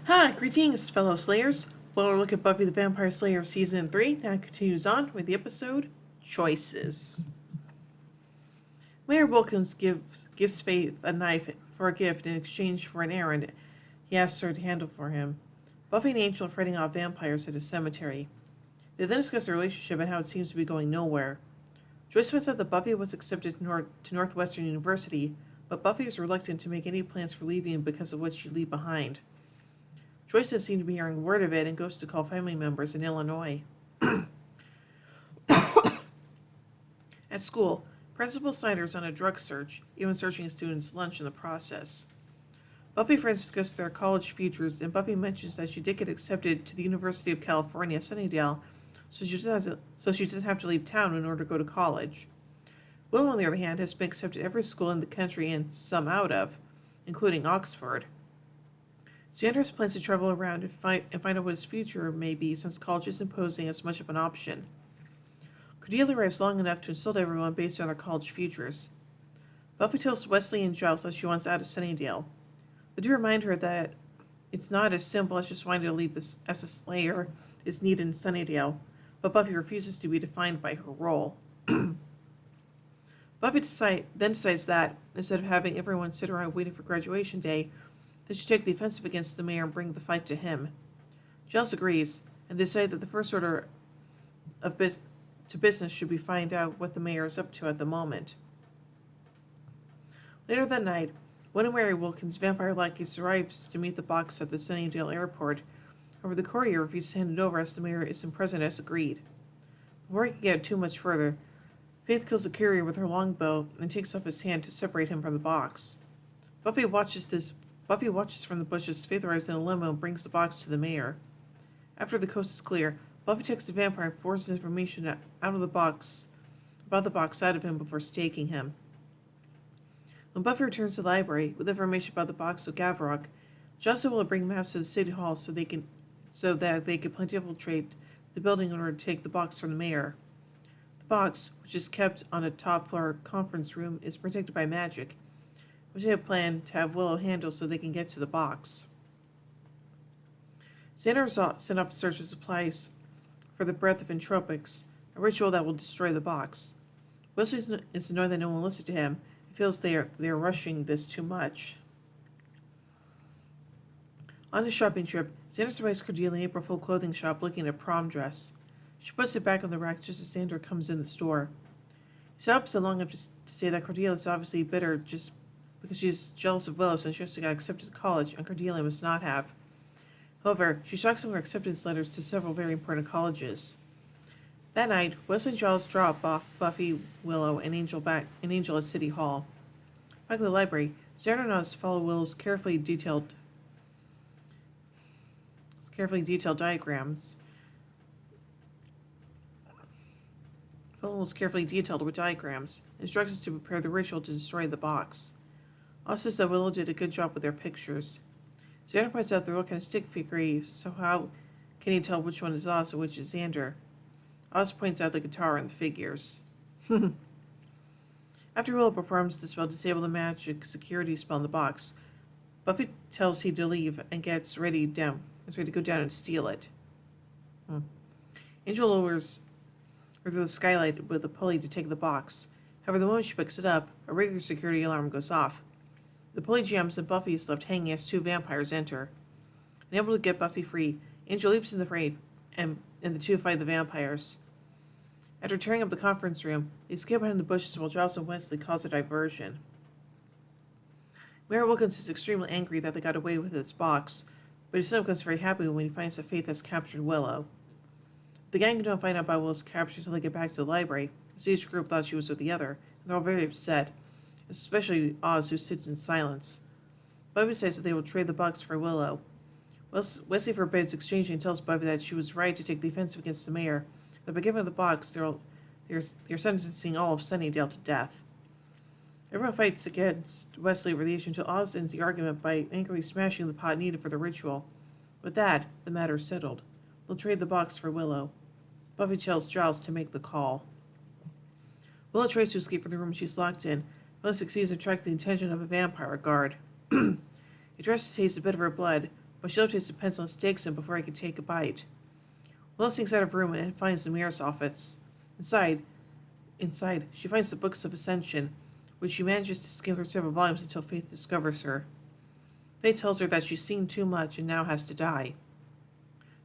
Hi, greetings, fellow Slayers. Well, look at Buffy the Vampire Slayer Season 3 now continues on with the episode Choices. Mayor Wilkins gives Faith a knife for a gift in exchange for an errand he asks her to handle for him. Buffy and Angel are fighting off vampires at a cemetery. They then discuss their relationship and how it seems to be going nowhere. Joyce finds out that Buffy was accepted to Northwestern University, but Buffy is reluctant to make any plans for leaving because of what she'd leave behind. Joyce doesn't seem to be hearing word of it and goes to call family members in Illinois. At school, Principal Snyder is on a drug search, even searching students' lunch in the process. Buffy and friends discuss their college futures, and Buffy mentions that she did get accepted to the University of California, Sunnydale, so she doesn't have to leave town in order to go to college. Willow, on the other hand, has been accepted to every school in the country and some out of, including Oxford. Xander plans to travel around and find out what his future may be, since college isn't posing as much of an option. Cordelia arrives long enough to insult everyone based on their college futures. Buffy tells Wesley and Giles that she wants out of Sunnydale. They do remind her that it's not as simple as just wanting to leave this as a Slayer is needed in Sunnydale, but Buffy refuses to be defined by her role. Buffy then decides that, instead of having everyone sit around waiting for graduation day, they should take the offensive against the mayor and bring the fight to him. Giles agrees, and they say that the first order of business should be find out what the mayor is up to at the moment. Later that night, one of Mary Wilkins' vampire lackeys arrives to meet the box at the Sunnydale airport. However, the courier refuses to hand it over as the mayor isn't present as agreed. Before he can get too much further, Faith kills the courier with her longbow and takes off his hand to separate him from the box. Buffy watches from the bushes. Faith arrives in a limo and brings the box to the mayor. After the coast is clear, Buffy takes the vampire and forces information out of the box about the box out of him before staking him. When Buffy returns to the library with information about the box of Gavrok, Johnson will bring maps to the city hall so that they can plenty infiltrate the building in order to take the box from the mayor. The box, which is kept on a top floor conference room, is protected by magic, which they have planned to have Willow handle so they can get to the box. Xander sent off to search for supplies for the Breath of Entropics, a ritual that will destroy the box. Wesley is annoyed that no one listens to him. He feels they are rushing this too much. On his shopping trip, Xander surprised Cordelia in the April Fool clothing shop looking at a prom dress. She puts it back on the rack just as Xander comes in the store. He stops long enough to say that Cordelia is obviously bitter just because she's jealous of Willow since she also got accepted to college and Cordelia must not have. However, she shocks him with her acceptance letters to several very important colleges. That night, Wesley and Giles drop off Buffy, Willow, and Angel at City Hall. Back in the library, Xander and Oz follow Willow's carefully detailed diagrams. With diagrams, instructions to prepare the ritual to destroy the box. Oz says that Willow did a good job with their pictures. Xander points out they're looking at stick figures, so how can he tell which one is Oz and which is Xander? Oz points out the guitar and the figures. After Willow performs the spell to disable the magic security spell in the box, Buffy tells he to leave and gets ready to go down and steal it. Angel lowers her through the skylight with a pulley to take the box. However, the moment she picks it up, a regular security alarm goes off. The pulley jams and Buffy is left hanging as two vampires enter. Unable to get Buffy free, Angel leaps in the fray and the two fight the vampires. After tearing up the conference room, they escape behind the bushes while Giles and Wesley cause a diversion. Mayor Wilkins is extremely angry that they got away with this box, but he still becomes very happy when he finds that Faith has captured Willow. The gang don't find out about Willow's capture until they get back to the library, as each group thought she was with the other, and they're all very upset, especially Oz, who sits in silence. Buffy says that they will trade the box for Willow. Wesley forbids exchanging and tells Buffy that she was right to take the offensive against the mayor, that by giving the box, they're sentencing all of Sunnydale to death. Everyone fights against Wesley over the issue until Oz ends the argument by angrily smashing the pot needed for the ritual. With that, the matter is settled. They'll trade the box for Willow. Buffy tells Giles to make the call. Willow tries to escape from the room she's locked in, but succeeds in attracting the attention of a vampire guard. He tries to taste a bit of her blood, but Sheila takes a pencil and stakes him before he can take a bite. Willow sneaks out of the room and finds the mayor's office. Inside, she finds the Books of Ascension, which she manages to skim through several volumes until Faith discovers her. Faith tells her that she's seen too much and now has to die.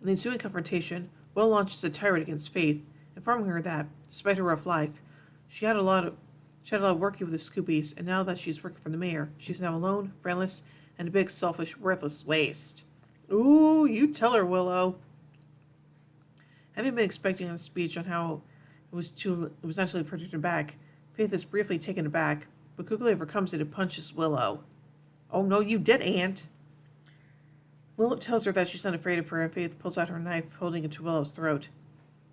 In the ensuing confrontation, Will launches a tirade against Faith, informing her that, despite her rough life, she had a lot of working with the Scoobies, and now that she's working for the mayor, she's now alone, friendless, and a big, selfish, worthless waste. Ooh, you tell her, Willow. Having been expecting a speech on how it was not too late for her to turn back, Faith is briefly taken aback, but quickly overcomes it and punches Willow. Oh no, you did, Aunt! Willow tells her that she's not afraid of her, and Faith pulls out her knife, holding it to Willow's throat.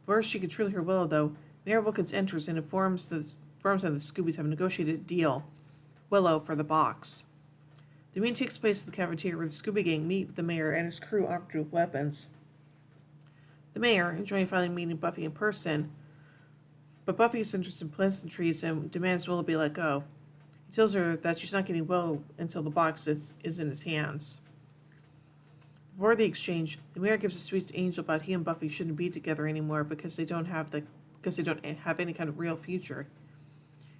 Before she can truly hear Willow, though, Mayor Wilkins enters and informs that the Scoobies have negotiated a deal. Willow for the box. The meeting takes place at the cafeteria where the Scooby Gang meet with the mayor and his crew armed with weapons. The mayor, enjoying finally meeting Buffy in person, but Buffy is interested in pleasantries and demands Willow be let go. He tells her that she's not getting Willow until the box is in his hands. Before the exchange, the mayor gives a speech to Angel about he and Buffy shouldn't be together anymore because they don't have any kind of real future.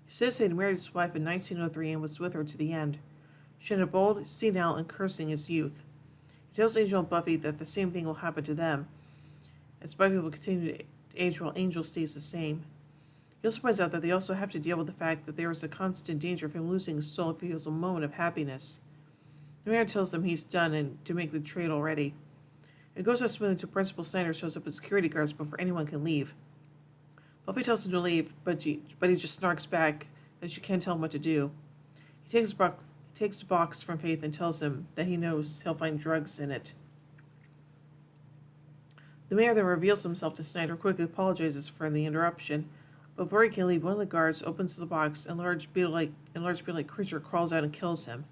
He says he had married his wife in 1903 and was with her to the end. She had a bold, senile, and cursing his youth. He tells Angel and Buffy that the same thing will happen to them, as Buffy will continue to age while Angel stays the same. He also points out that they also have to deal with the fact that there is a constant danger of him losing his soul if he feels a moment of happiness. The mayor tells them he's done and to make the trade already. It goes off smoothly until Principal Snyder shows up with security guards before anyone can leave. Buffy tells him to leave, but he just snarks back that she can't tell him what to do. He takes a box from Faith and tells him that he knows he'll find drugs in it. The mayor then reveals himself to Snyder, quickly apologizes for the interruption. But before he can leave, one of the guards opens the box and a large beetle-like creature crawls out and kills him.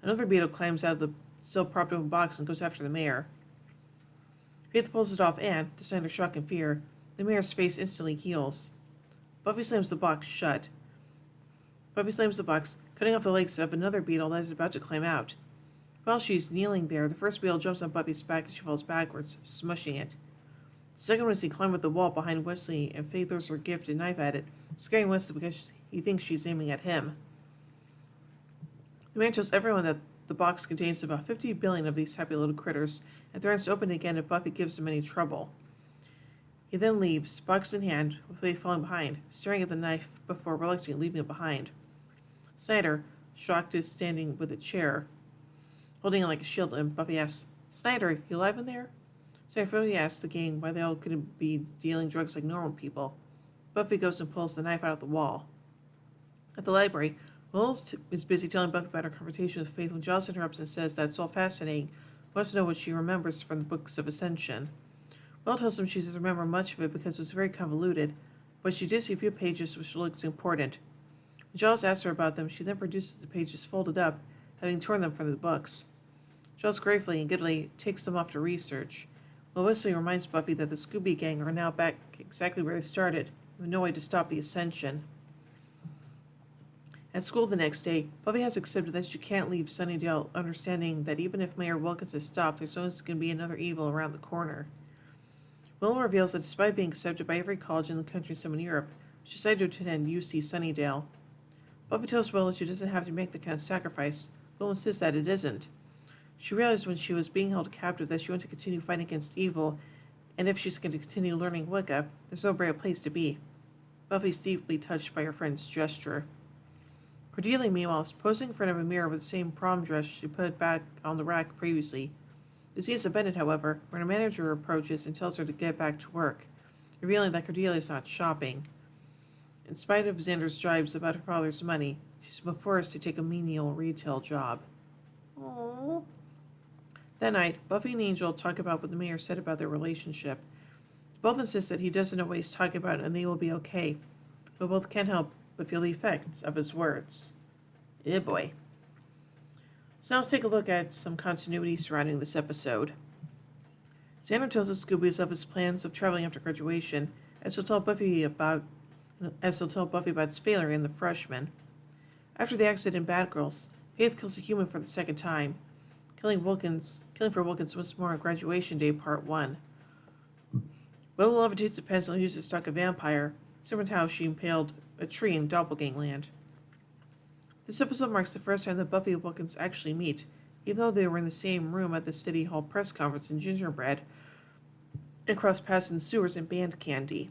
Another beetle climbs out of the still propped open box and goes after the mayor. Faith pulls it off and, to Snyder's shock and fear, the mayor's face instantly heals. Buffy slams the box shut. Cutting off the legs of another beetle that is about to climb out. While she's kneeling there, the first beetle jumps on Buffy's back and she falls backwards, smushing it. The second one is he climbs up the wall behind Wesley and Faith throws her gift and knife at it, scaring Wesley because he thinks she's aiming at him. The man tells everyone that the box contains about 50 billion of these happy little critters and threatens to open it again if Buffy gives him any trouble. He then leaves, box in hand, with Faith falling behind, staring at the knife before reluctantly leaving it behind. Snyder, shocked, is standing with a chair, holding it like a shield, and Buffy asks, "Snyder, you alive in there?" Snyder finally asks the gang why they all couldn't be dealing drugs like normal people. Buffy goes and pulls the knife out of the wall. At the library, Willows is busy telling Buffy about her confrontation with Faith when Giles interrupts and says that it's all fascinating, wants to know what she remembers from the Books of Ascension. Will tells him she doesn't remember much of it because it was very convoluted, but she did see a few pages which looked important. When Giles asks her about them, she then produces the pages folded up, having torn them from the books. Giles gratefully and giddily takes them off to research, while Wesley reminds Buffy that the Scooby Gang are now back exactly where they started, with no way to stop the Ascension. At school the next day, Buffy has accepted that she can't leave Sunnydale, understanding that even if Mayor Wilkins is stopped, there's always going to be another evil around the corner. Willow reveals that despite being accepted by every college in the country and some in Europe, she decided to attend UC Sunnydale. Buffy tells Willow she doesn't have to make the kind of sacrifice. Willow insists that it isn't. She realized when she was being held captive that she wanted to continue fighting against evil, and if she's going to continue learning Wicca, there's no better place to be. Buffy's deeply touched by her friend's gesture. Cordelia, meanwhile, is posing in front of a mirror with the same prom dress she put back on the rack previously. This sees Bennett, however, when her manager approaches and tells her to get back to work, revealing that Cordelia is not shopping. In spite of Xander's jibes about her father's money, she's been forced to take a menial retail job. Aww. That night, Buffy and Angel talk about what the mayor said about their relationship. Both insist that he doesn't know what he's talking about and they will be okay, but both can't help but feel the effects of his words. Eh boy. So now let's take a look at some continuity surrounding this episode. Xander tells the Scoobies of his plans of traveling after graduation, as he'll tell Buffy about its failure in the freshmen. After the accident in Bad Girls, Faith kills a human for the second time, killing killing for Wilkins once more on Graduation Day, Part 1. Willow levitates a pencil and uses to stalk a vampire, similar to how she impaled a tree in Doppelgangland. This episode marks the first time that Buffy and Wilkins actually meet, even though they were in the same room at the City Hall press conference in Gingerbread, and crossed paths in sewers and band candy.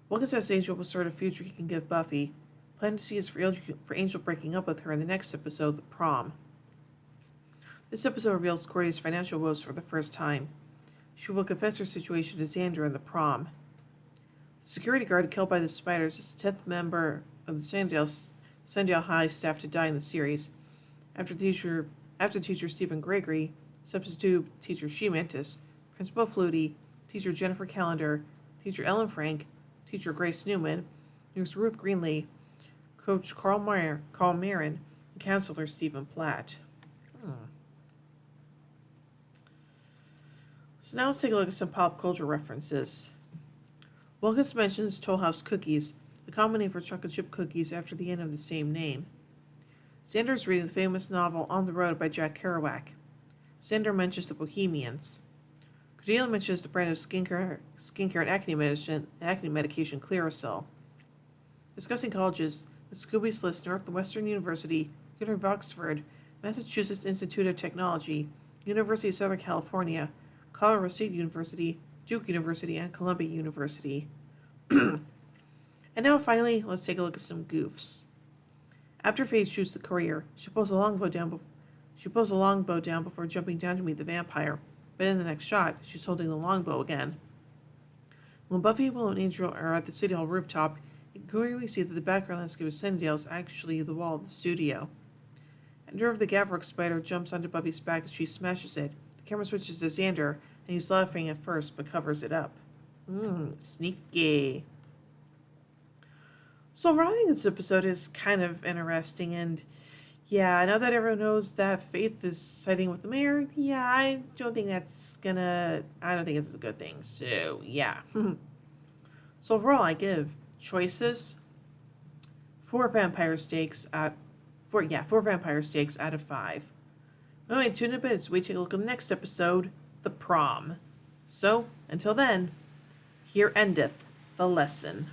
Wilkins asks Angel what sort of future he can give Buffy. Plan to see is for Angel breaking up with her in the next episode, The Prom. This episode reveals Cordy's financial woes for the first time. She will confess her situation to Xander in The Prom. The security guard killed by the spiders is the 10th member of the Sunnydale High staff to die in the series, after teacher Stephen Gregory, substitute teacher She Mantis, Principal Flutie, teacher Jennifer Callender, teacher Ellen Frank, teacher Grace Newman, nurse Ruth Greenlee, coach Carl Marin, and counselor Stephen Platt. So now let's take a look at some pop culture references. Wilkins mentions Toll House cookies, the common name for chocolate chip cookies after the end of the same name. Xander is reading the famous novel On the Road by Jack Kerouac. Xander mentions the Bohemians. Cordelia mentions the brand of skincare and acne medication Clearasil. Discussing colleges, the Scoobies list Northwestern University, University of Oxford, Massachusetts Institute of Technology, University of Southern California, Colorado State University, Duke University, and Columbia University. And now finally, let's take a look at some goofs. After Faith shoots the courier, she pulls a longbow down before jumping down to meet the vampire, but in the next shot, she's holding the longbow again. When Buffy, Willow, and Angel are at the City Hall rooftop, you can clearly see that the background landscape of Sunnydale is actually the wall of the studio. Ender of the Gavrok spider jumps onto Buffy's back as she smashes it. The camera switches to Xander, and he's laughing at first, but covers it up. Sneaky. So overall, I think this episode is kind of interesting, and yeah, now that everyone knows that Faith is siding with the mayor, yeah, I don't think it's a good thing, so yeah. So overall, I give Choices 4 vampire steaks out of 5. Anyway, tune in a bit as we take a look at the next episode, The Prom. So, until then, here endeth the lesson.